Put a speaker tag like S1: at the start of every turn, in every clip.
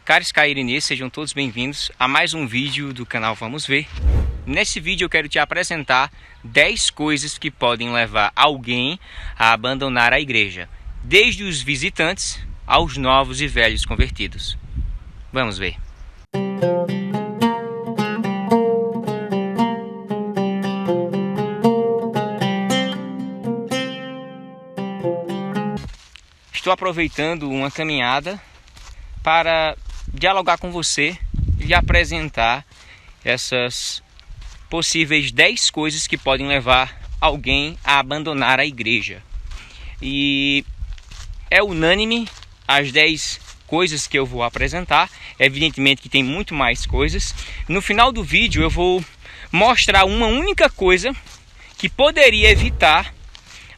S1: Caros cairenês, sejam todos bem-vindos a mais um vídeo do canal Vamos Ver. Nesse vídeo eu quero te apresentar 10 coisas que podem levar alguém a abandonar a igreja, desde os visitantes aos novos e velhos convertidos. Vamos ver. Estou aproveitando uma caminhada para dialogar com você e apresentar essas possíveis 10 coisas que podem levar alguém a abandonar a igreja. E é unânime as 10 coisas que eu vou apresentar. Evidentemente que tem muito mais coisas. No final do vídeo eu vou mostrar uma única coisa que poderia evitar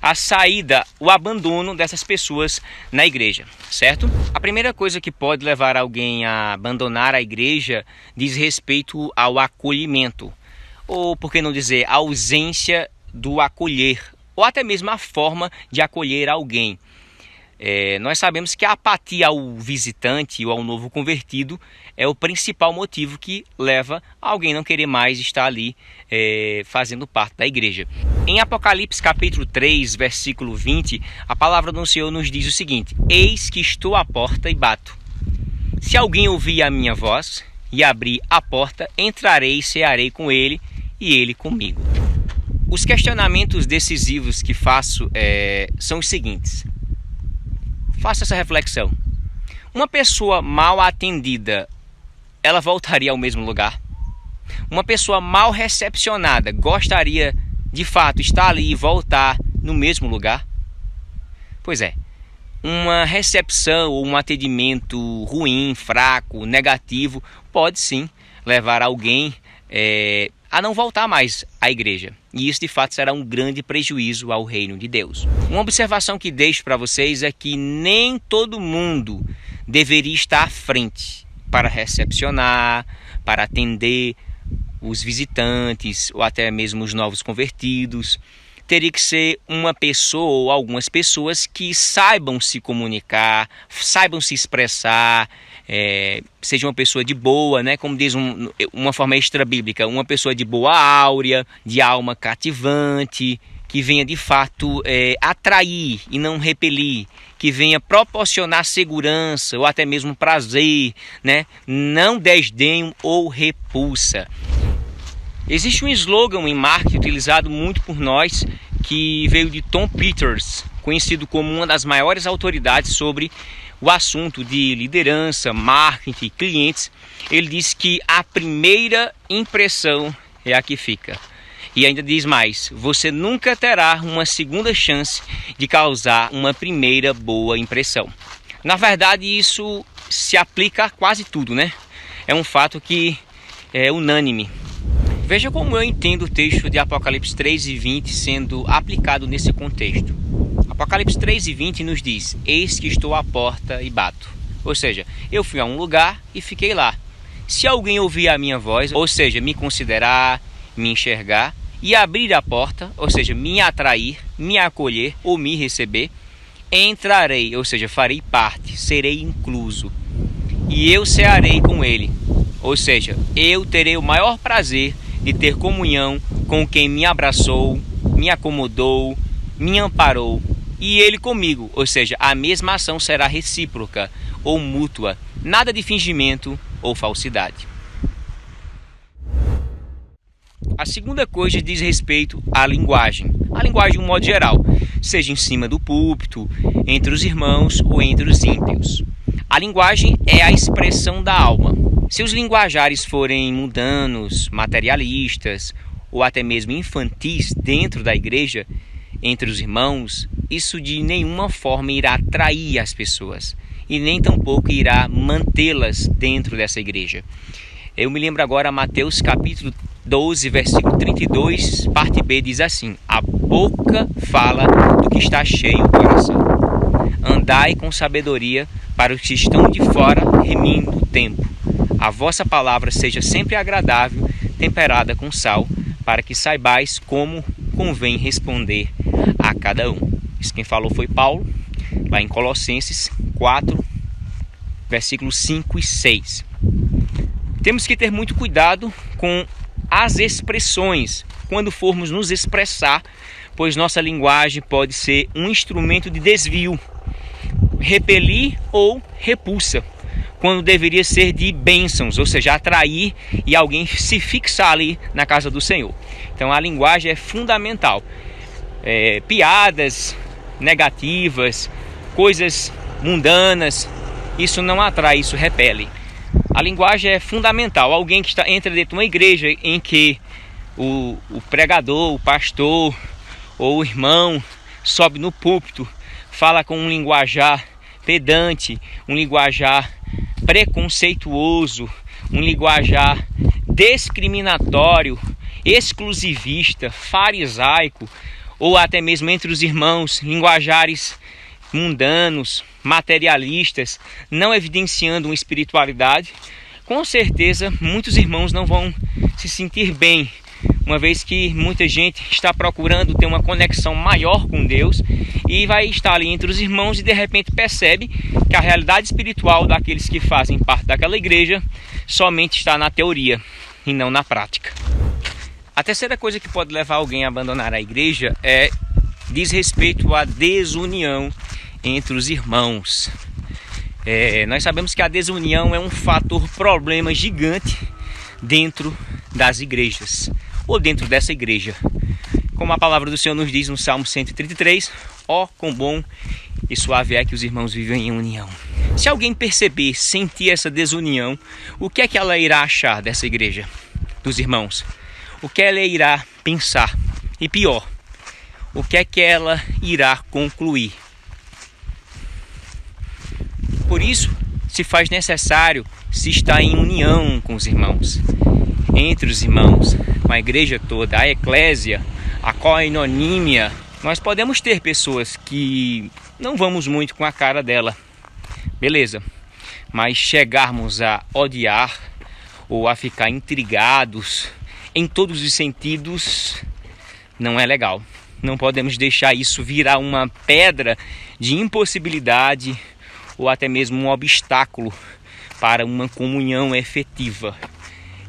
S1: a saída, o abandono dessas pessoas na igreja, certo? A primeira coisa que pode levar alguém a abandonar a igreja diz respeito ao acolhimento, ou por que não dizer, a ausência do acolher, ou até mesmo a forma de acolher alguém. Nós sabemos que a apatia ao visitante ou ao novo convertido é o principal motivo que leva alguém a não querer mais estar ali fazendo parte da igreja. Em Apocalipse capítulo 3, versículo 20, a palavra do Senhor nos diz o seguinte: eis que estou à porta e bato. Se alguém ouvir a minha voz e abrir a porta, entrarei e cearei com ele e ele comigo. Os questionamentos decisivos que faço são os seguintes. Faça essa reflexão. Uma pessoa mal atendida, ela voltaria ao mesmo lugar? Uma pessoa mal recepcionada gostaria de fato estar ali e voltar no mesmo lugar? Pois é, uma recepção ou um atendimento ruim, fraco, negativo, pode sim levar alguém a não voltar mais à igreja. E isso de fato será um grande prejuízo ao reino de Deus. Uma observação que deixo para vocês é que nem todo mundo deveria estar à frente para recepcionar, para atender os visitantes ou até mesmo os novos convertidos. Teria que ser uma pessoa ou algumas pessoas que saibam se comunicar, saibam se expressar, seja uma pessoa de boa, né? Como diz uma forma extra-bíblica, uma pessoa de boa áurea, de alma cativante, que venha de fato atrair e não repelir, que venha proporcionar segurança ou até mesmo prazer, né? Não desdenho ou repulsa. Existe um slogan em marketing utilizado muito por nós que veio de Tom Peters, conhecido como uma das maiores autoridades sobre o assunto de liderança, marketing e clientes. Ele diz que a primeira impressão é a que fica. E ainda diz mais, você nunca terá uma segunda chance de causar uma primeira boa impressão. Na verdade, isso se aplica a quase tudo, né? É um fato que é unânime. Veja como eu entendo o texto de Apocalipse 3 e 20 sendo aplicado nesse contexto. Apocalipse 3 e 20 nos diz, eis que estou à porta e bato. Ou seja, eu fui a um lugar e fiquei lá. Se alguém ouvir a minha voz, ou seja, me considerar, me enxergar, e abrir a porta, ou seja, me atrair, me acolher ou me receber, entrarei, ou seja, farei parte, serei incluso. E eu cearei com ele, ou seja, eu terei o maior prazer de ter comunhão com quem me abraçou, me acomodou, me amparou, e ele comigo, ou seja, a mesma ação será recíproca ou mútua, nada de fingimento ou falsidade. A segunda coisa diz respeito à linguagem. A linguagem de um modo geral, seja em cima do púlpito, entre os irmãos ou entre os ímpios. A linguagem é a expressão da alma. Se os linguajares forem mundanos, materialistas ou até mesmo infantis dentro da igreja, entre os irmãos, isso de nenhuma forma irá atrair as pessoas e nem tampouco irá mantê-las dentro dessa igreja. Eu me lembro agora Mateus capítulo 12, versículo 32, parte B, diz assim: a boca fala do que está cheio o coração. Andai com sabedoria para os que estão de fora, remindo o tempo. A vossa palavra seja sempre agradável, temperada com sal, para que saibais como convém responder a cada um. Isso quem falou foi Paulo, lá em Colossenses 4, versículos 5 e 6. Temos que ter muito cuidado com as expressões quando formos nos expressar, pois nossa linguagem pode ser um instrumento de desvio, repelir ou repulsa, quando deveria ser de bênçãos, ou seja, atrair e alguém se fixar ali na casa do Senhor. Então a linguagem é fundamental. Piadas negativas, coisas mundanas, isso não atrai, isso repele. A linguagem é fundamental. Alguém que entra dentro de uma igreja em que o pregador, o pastor ou o irmão sobe no púlpito, fala com um linguajar pedante, um linguajar preconceituoso, um linguajar discriminatório, exclusivista, farisaico, ou até mesmo entre os irmãos, linguajares mundanos, materialistas, não evidenciando uma espiritualidade, com certeza muitos irmãos não vão se sentir bem, uma vez que muita gente está procurando ter uma conexão maior com Deus e vai estar ali entre os irmãos e de repente percebe que a realidade espiritual daqueles que fazem parte daquela igreja somente está na teoria e não na prática. A terceira coisa que pode levar alguém a abandonar a igreja diz respeito à desunião entre os irmãos. Nós sabemos que a desunião é um fator problema gigante dentro das igrejas, ou dentro dessa igreja. Como a palavra do Senhor nos diz no Salmo 133, ó, quão bom e suave é que os irmãos vivem em união. Se alguém perceber, sentir essa desunião, o que é que ela irá achar dessa igreja, dos irmãos? O que ela irá pensar? E pior, o que é que ela irá concluir? Por isso, se faz necessário se estar em união com os irmãos, entre os irmãos, com a igreja toda, a eclésia, a koinonímia. Nós podemos ter pessoas que não vamos muito com a cara dela, beleza, mas chegarmos a odiar ou a ficar intrigados em todos os sentidos não é legal. Não podemos deixar isso virar uma pedra de impossibilidade ou até mesmo um obstáculo para uma comunhão efetiva.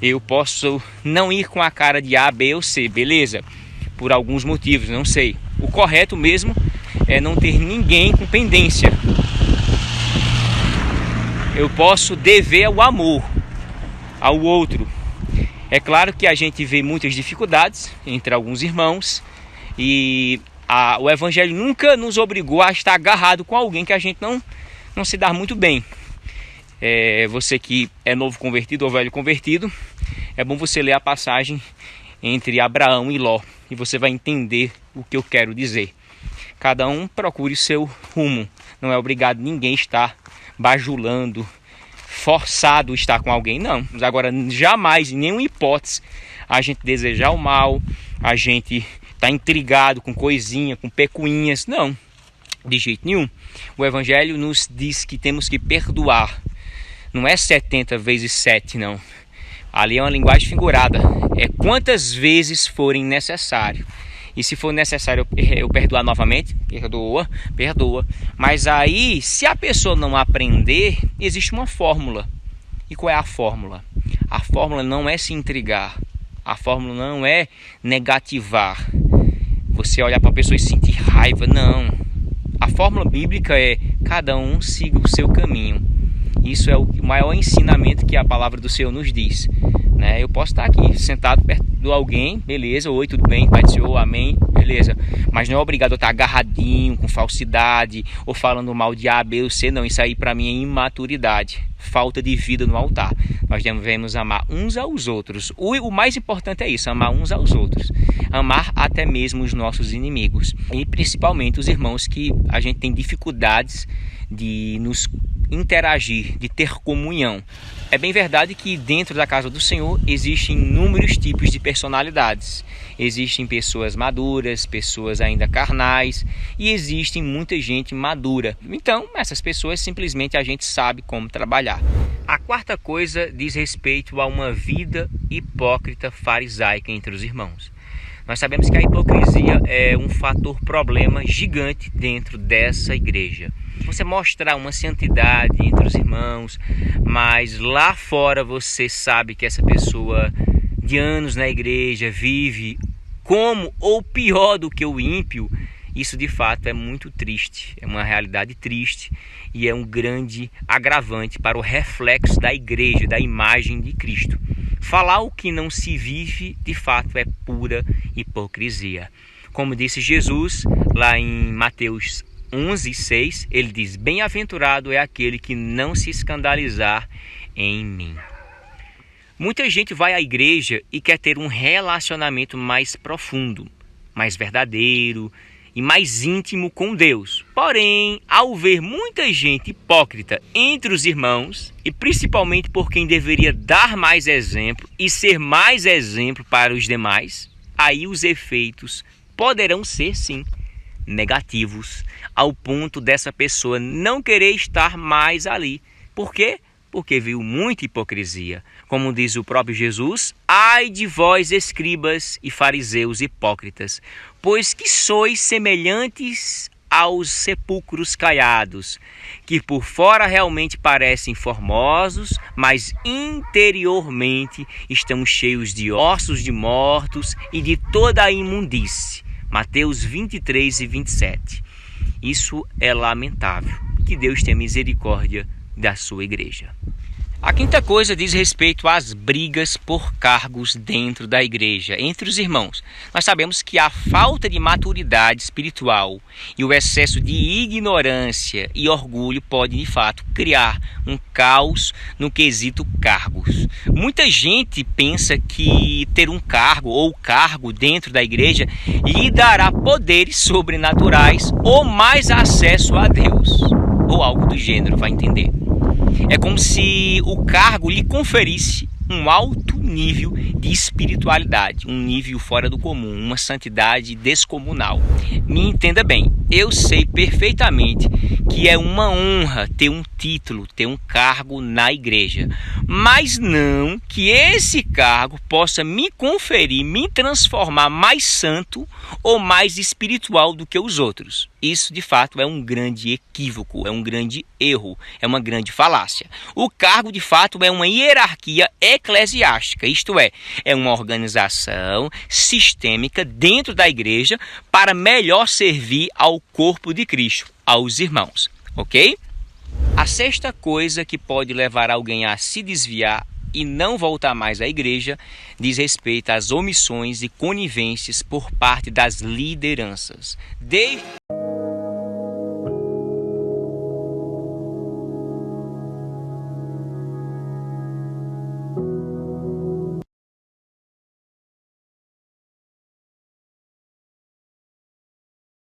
S1: Eu posso não ir com a cara de A, B ou C, beleza? Por alguns motivos, não sei. O correto mesmo é não ter ninguém com pendência. Eu posso dever o amor ao outro. É claro que a gente vê muitas dificuldades entre alguns irmãos e o Evangelho nunca nos obrigou a estar agarrado com alguém que a gente não se dá muito bem. Você que é novo convertido ou velho convertido, é bom você ler a passagem entre Abraão e Ló e você vai entender o que eu quero dizer. Cada um procure seu rumo, não é obrigado ninguém estar bajulando, forçado a estar com alguém, não. Agora, jamais, em nenhuma hipótese, a gente desejar o mal, a gente tá intrigado com coisinha, com pecuinhas, não, de jeito nenhum. O Evangelho nos diz que temos que perdoar. Não é 70 vezes 7, não. Ali é uma linguagem figurada. É quantas vezes forem necessário. E se for necessário eu perdoar novamente, perdoa. Mas aí, se a pessoa não aprender, existe uma fórmula. E qual é a fórmula? A fórmula não é se intrigar. A fórmula não é negativar. Você olhar para a pessoa e sentir raiva, não. A fórmula bíblica é cada um siga o seu caminho. Isso é o maior ensinamento que a palavra do Senhor nos diz, né? Eu posso estar aqui sentado perto de alguém, beleza, oi, tudo bem, Pai do Senhor, amém, beleza. Mas não é obrigado a estar agarradinho, com falsidade, ou falando mal de A, B ou C, não. Isso aí para mim é imaturidade, falta de vida no altar. Nós devemos amar uns aos outros. O mais importante é isso, amar uns aos outros. Amar até mesmo os nossos inimigos. E principalmente os irmãos que a gente tem dificuldades de nos interagir, de ter comunhão. É bem verdade que dentro da casa do Senhor existem inúmeros tipos de personalidades. Existem pessoas maduras, pessoas ainda carnais e existem muita gente madura. Então, essas pessoas simplesmente a gente sabe como trabalhar. A quarta coisa diz respeito a uma vida hipócrita farisaica entre os irmãos. Nós sabemos que a hipocrisia é um fator problema gigante dentro dessa igreja. Você mostrar uma santidade entre os irmãos, mas lá fora você sabe que essa pessoa de anos na igreja vive como ou pior do que o ímpio, isso de fato é muito triste, é uma realidade triste e é um grande agravante para o reflexo da igreja, da imagem de Cristo. Falar o que não se vive, de fato, é pura hipocrisia. Como disse Jesus lá em Mateus 11:6, ele diz: bem-aventurado é aquele que não se escandalizar em mim. Muita gente vai à igreja e quer ter um relacionamento mais profundo, mais verdadeiro e mais íntimo com Deus. Porém, ao ver muita gente hipócrita entre os irmãos, e principalmente por quem deveria dar mais exemplo e ser mais exemplo para os demais, aí os efeitos poderão ser, sim, negativos, ao ponto dessa pessoa não querer estar mais ali. Por quê? Porque viu muita hipocrisia. Como diz o próprio Jesus: ai de vós, escribas e fariseus hipócritas, pois que sois semelhantes aos sepulcros caiados, que por fora realmente parecem formosos, mas interiormente estão cheios de ossos de mortos e de toda a imundície. Mateus 23:27. Isso é lamentável. Que Deus tenha misericórdia da sua igreja. A quinta coisa diz respeito às brigas por cargos dentro da igreja, entre os irmãos. Nós sabemos que a falta de maturidade espiritual e o excesso de ignorância e orgulho pode, de fato, criar um caos no quesito cargos. Muita gente pensa que ter um cargo ou cargo dentro da igreja lhe dará poderes sobrenaturais ou mais acesso a Deus, ou algo do gênero, vai entender. É como se o cargo lhe conferisse um alto nível de espiritualidade, um nível fora do comum, uma santidade descomunal. Me entenda bem, eu sei perfeitamente que é uma honra ter um título, ter um cargo na igreja, mas não que esse cargo possa me conferir, me transformar mais santo ou mais espiritual do que os outros. Isso, de fato, é um grande equívoco, é um grande erro, é uma grande falácia. O cargo, de fato, é uma hierarquia eclesiástica, isto é uma organização sistêmica dentro da igreja para melhor servir ao corpo de Cristo, aos irmãos, ok? A sexta coisa que pode levar alguém a se desviar e não voltar mais à igreja diz respeito às omissões e conivências por parte das lideranças.